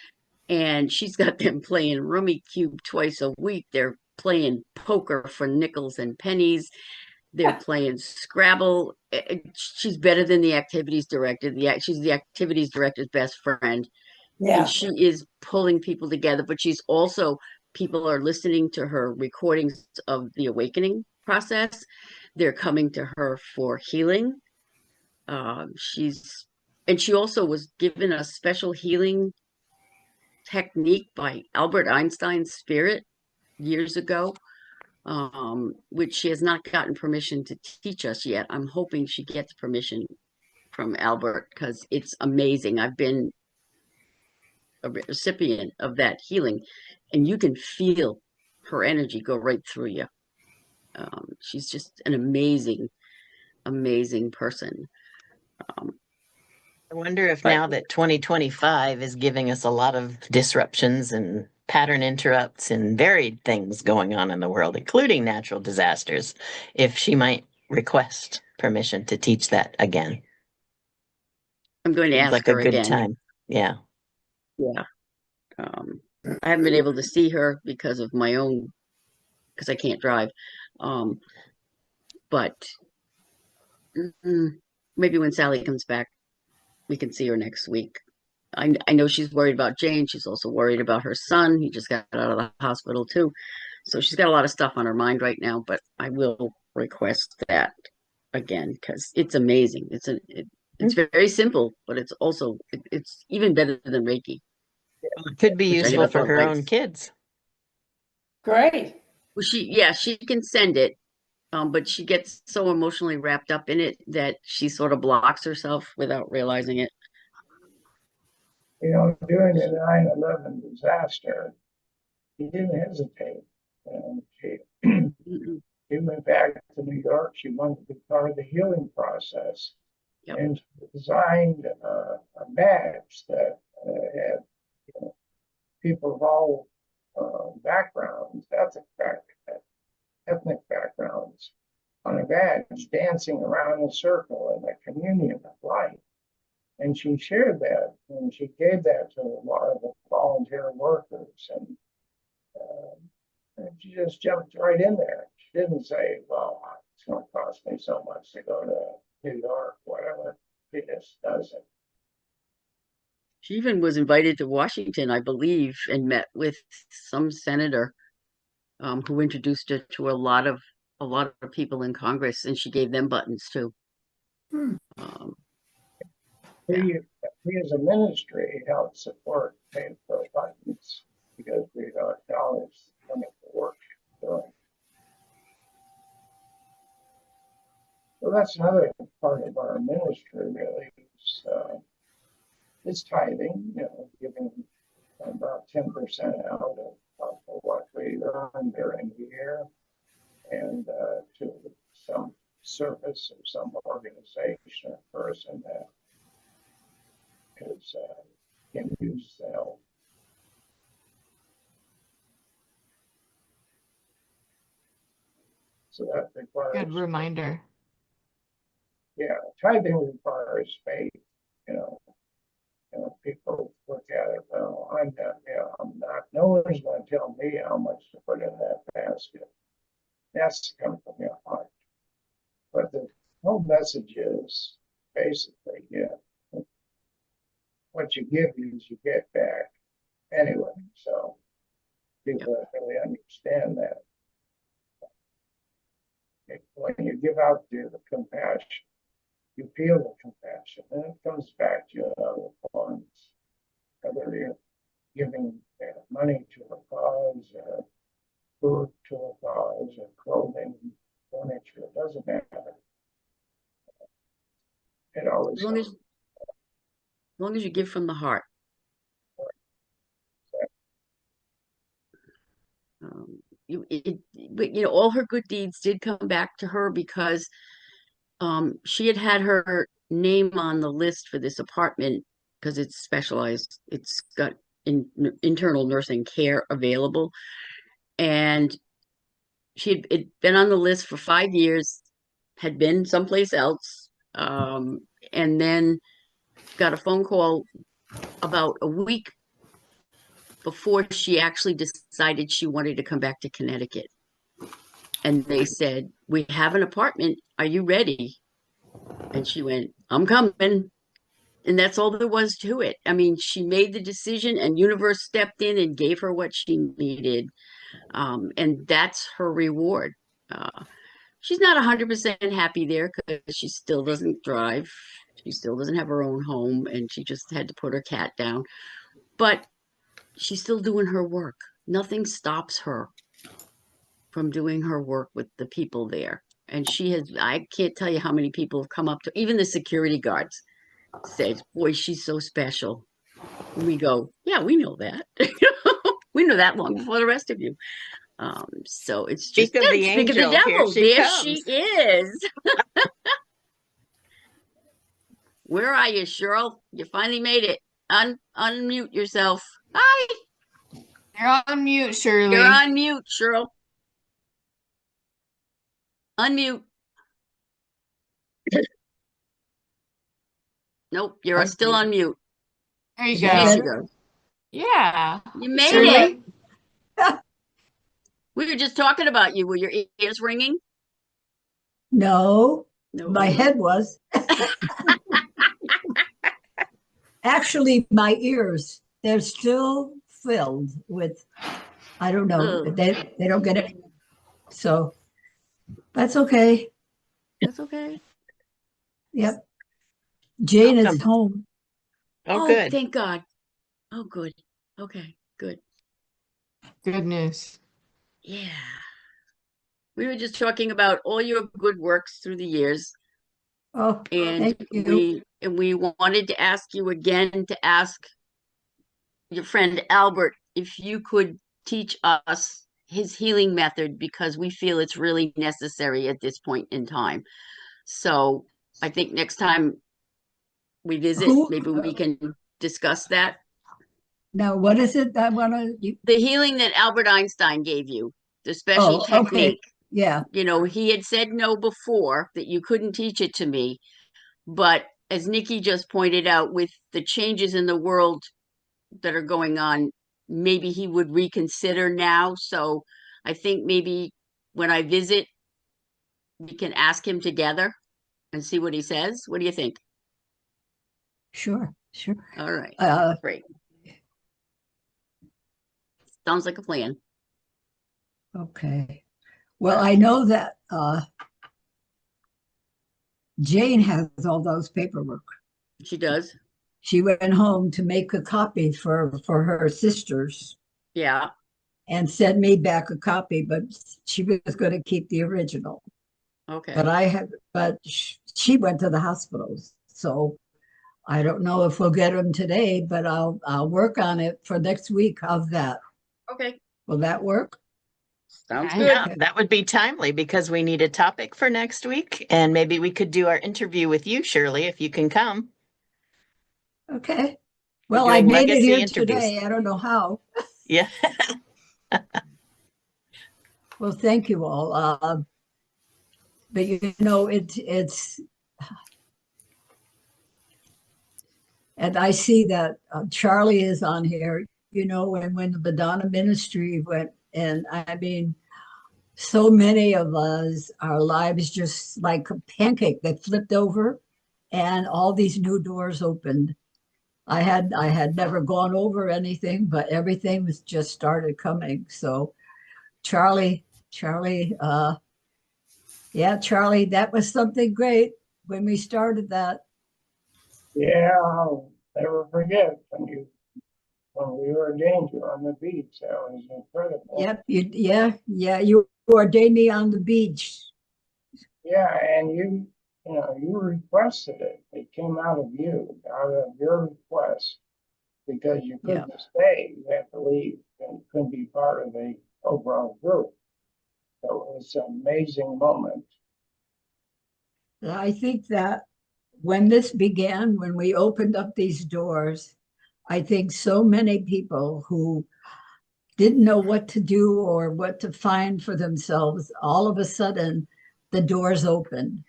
And she's got them playing Rummy Cube twice a week. They're playing poker for nickels and pennies. They're playing Scrabble. She's better than the activities director. She's the activities director's best friend. Yeah. And she is pulling people together, but she's also, people are listening to her recordings of the awakening process. They're coming to her for healing. She also was given a special healing technique by Albert Einstein's spirit years ago, which she has not gotten permission to teach us yet. I'm hoping she gets permission from Albert because it's amazing. I've been a recipient of that healing, and you can feel her energy go right through you. She's just an amazing, amazing person. I wonder if But now that 2025 is giving us a lot of disruptions and pattern interrupts and varied things going on in the world, including natural disasters, if she might request permission to teach that again. I'm going to Seems ask like a her good again. time. Yeah. Yeah. I haven't been able to see her because of my own, because I can't drive. But maybe when Sally comes back, we can see her next week. I know she's worried about Jane. She's also worried about her son. He just got out of the hospital too. So she's got a lot of stuff on her mind right now, but I will request that again because it's amazing. It's very simple, but it's even better than Reiki, It could be which I useful never for thought her I'd. own kids. Great. Well, she can send it, but she gets so emotionally wrapped up in it that she sort of blocks herself without realizing it. During the 9/11 disaster, he didn't hesitate. And she went back to New York. She wanted to be part of the healing process. Yep. And she designed a badge that had people of all backgrounds, ethnic backgrounds, on a badge, dancing around in a circle in a communion of light. And she shared that, and she gave that to a lot of the volunteer workers, and she just jumped right in there. She didn't say, well, it's going to cost me so much to go to New York, whatever. She just does it. She even was invited to Washington, I believe, and met with some senator who introduced her to a lot of people in Congress, and she gave them buttons too. Um, We as a ministry help support pay for buttons because we don't acknowledge some of the work she's doing. So that's another part of our ministry, really. It's tithing, giving about 10% out of what we earn during the year, and to some service or some organization or person that is can use the help. So that requires Good reminder. Yeah, tithing requires faith. People look at it. Well, I'm not. No one's going to tell me how much to put in that basket. That's to come from your heart. But the whole message is basically, what you give is you get back anyway. So people really understand that. When you give out the compassion, you feel the compassion, and it comes back to you in other forms. Whether you're giving money to a cause, or food to a cause, or clothing, furniture, it doesn't matter. It always as long as you give from the heart. But all her good deeds did come back to her because she had her name on the list for this apartment because it's specialized. It's got internal nursing care available, and she had been on the list for 5 years, had been someplace else, and then got a phone call about a week before she actually decided she wanted to come back to Connecticut. And they said, we have an apartment. Are you ready? And she went, I'm coming. And that's all there was to it. I mean, she made the decision and universe stepped in and gave her what she needed. And that's her reward. She's not 100% happy there because she still doesn't drive. She still doesn't have her own home, and she just had to put her cat down. But she's still doing her work. Nothing stops her from doing her work with the people there. And I can't tell you how many people have come up to, even the security guards said, boy, she's so special. And we go, yeah, we know that. We know that long before the rest of you. So it's just, Speak of the speak of the angel, here devil. she There she comes. is. Where are you, Cheryl? You finally made it. Unmute yourself. Hi. You're on mute, Shirley. You're on mute, Cheryl. Unmute. Nope, you're still on mute. There you Is go. that There she better? goes. Yeah. You made Shirley? it. We were just talking about you. Were your ears ringing? No, No. my head was. Actually, my ears, they're still filled with, I don't know, Ugh. they don't get it. So that's okay. That's okay. Yep. Jane is Welcome. home. Oh, Oh, good. thank God. Oh, good. Okay, good. Good news. Yeah. We were just talking about all your good works through the years, Oh, and thank you. we wanted to ask you again to ask your friend Albert if you could teach us his healing method, because we feel it's really necessary at this point in time. So I think next time we visit, Who, maybe we can discuss that. now what is it I want to, The healing that Albert Einstein gave you, the special oh, okay. technique. Yeah, You know, he had said no before, that you couldn't teach it to me. But as Nikki just pointed out, with the changes in the world that are going on, maybe he would reconsider now. So I think maybe when I visit, we can ask him together and see what he says. What do you think? sure, sure. All right, Uh, great. Sounds like a plan. okay. Well, I know that Jane has all those paperwork. She does. She went home to make a copy for her sisters Yeah. and send me back a copy, but she was going to keep the original. Okay. But she went to the hospitals, so I don't know if we'll get them today, but I'll work on it for next week. How's that? Okay. Will that work? Sounds Okay. good. Yeah, that would be timely because we need a topic for next week. And maybe we could do our interview with you, Shirley, if you can come. Okay. We're Well, I doing made it legacy here interviews. today. I don't know how. Yeah. Well, thank you all. But you know, it's, and I see that Charlie is on here. You know, when the Madonna Ministry went, and I mean, so many of us, our lives just like a pancake that flipped over, and all these new doors opened. I had never gone over anything, but everything was just started coming. So Charlie, yeah, Charlie, that was something great when we started that. Yeah, I'll never forget when we were in danger on the beach. That was incredible. Yep, you ordained me on the beach. Yeah, and you requested it. It came out of you, out of your request, because you Yeah. couldn't stay. You had to leave and couldn't be part of the overall group. So it was an amazing moment. I think that when this began, when we opened up these doors, I think so many people who didn't know what to do or what to find for themselves, all of a sudden the doors opened.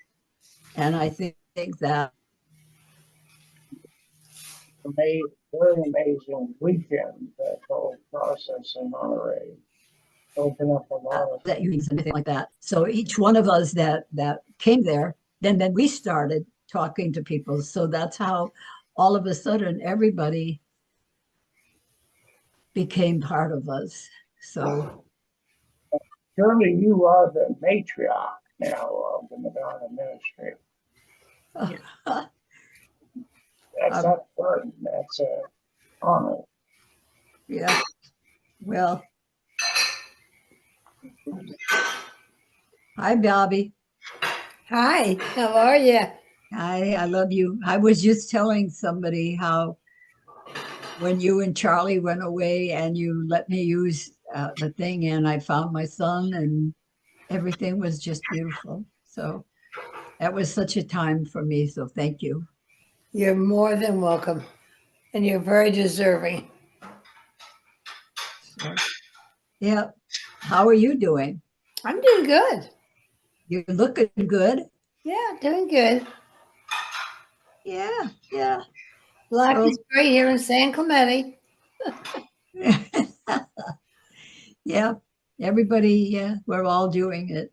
And I think that Very amazing weekend, that whole process in Monterey. Open up a lot of that you anything like that. So each one of us that came there, then we started talking to people. So that's how all of a sudden everybody became part of us. So Surely you are the matriarch now of the Madonna Ministry. That's not a burden, that's an honor. yeah. Well, hi, Bobby. Hi, how are you? Hi, I love you. I was just telling somebody how when you and Charlie went away and you let me use the thing, and I found my son, and everything was just beautiful. So that was such a time for me. So thank you. You're more than welcome, and you're very deserving. So, yeah. How are you doing? I'm doing good. You're looking good. Yeah, doing good. Yeah, yeah. Life So, is great here in San Clemente. yeah, everybody, yeah, we're all doing it.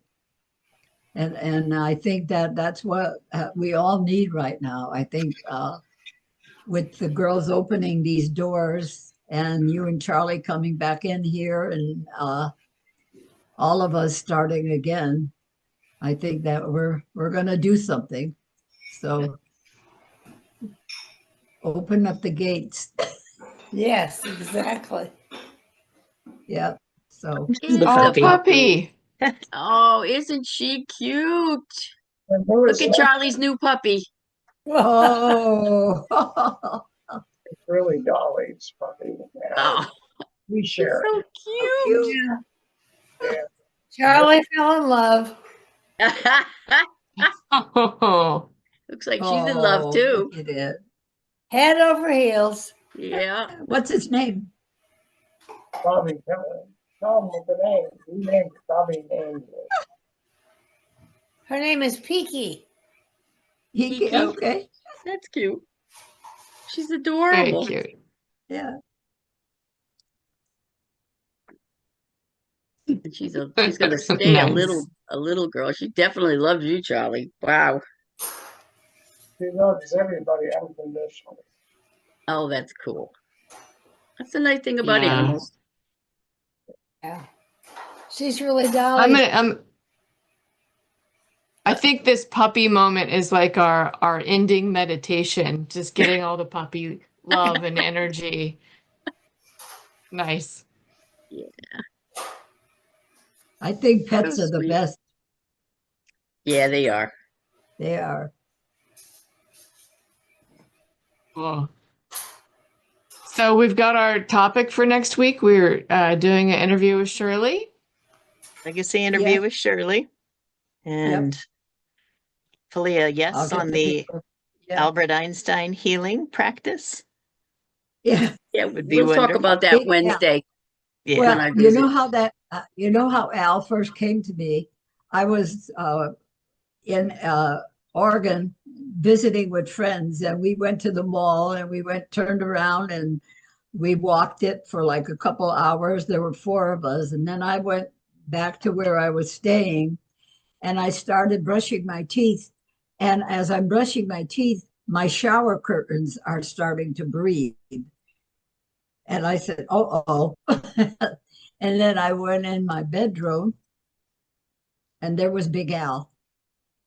And I think that that's what we all need right now. I think with the girls opening these doors and you and Charlie coming back in here and all of us starting again, I think that we're going to do something. So open up the gates. Yes, exactly. Yeah. So The Oh, puppy. puppy. Oh, isn't she cute? And who is Look at that? Charlie's new puppy. oh, It's really Dolly's puppy. Yeah, Oh, we she's share so it. cute. Yeah. Yeah. Charlie fell in love. Oh, Looks like she's in love too. look at it. Head over heels. Yeah. What's his name? Bobby, tell him the name. He named Bobby named it. Her name is Peaky. Kiki. Okay. That's cute. She's very adorable. cute. Yeah. And she's gonna stay Nice. a little girl. She definitely loves you, Charlie. Wow. He loves everybody unconditionally. Oh, that's cool. That's the nice thing about Yeah. animals. Yeah. She's really I'm Dolly's. gonna I think this puppy moment is like our ending meditation, just getting all the puppy love and energy. Nice. Yeah, I think so pets are the sweet. best. Yeah, they are. They are. Cool. So we've got our topic for next week. We're doing an interview with Shirley. Legacy interview Yes. with Shirley. And Philea, I'll yes, get on the the paper. Yeah. Albert Einstein healing practice. Yeah. Yeah, Would be we'll talk wonderful. about that Big Al. Wednesday Yeah. when Well, I you visit. know how that, you know how Al first came to me. I was in Oregon visiting with friends, and we went to the mall, and we turned around, and we walked it for like a couple hours. There were four of us, and then I went back to where I was staying, and I started brushing my teeth. And as I'm brushing my teeth, my shower curtains are starting to breathe. And I said, oh. And then I went in my bedroom, and there was Big Al.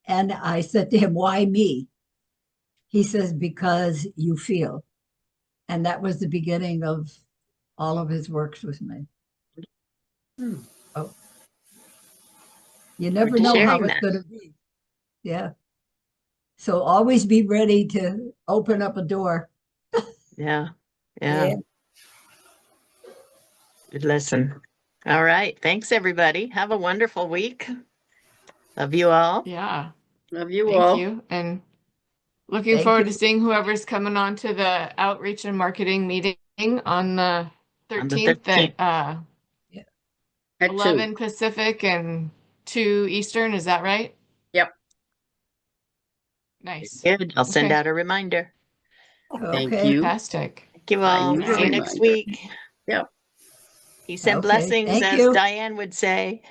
And I said to him, why me? He says, because you feel. And that was the beginning of all of his works with me. Oh, you never For know how sharing it's that. going to be. Yeah. So always be ready to open up a door. Yeah. Yeah. Yeah. Good lesson. All right. Thanks, everybody. Have a wonderful week. Love you all. Yeah. Love you Thank all. you. And looking Thank forward you. to seeing whoever's coming on to the outreach and marketing meeting on the On the 13th 13th. at At 2. 11 Pacific and 2 Eastern. Is that right? Yep. Nice. Good. I'll send Okay. out a reminder. Thank Okay. you. Fantastic. Thank you I all. use a See you next reminder. week. Yep. Peace and Okay. blessings, Thank as you. Diane would say.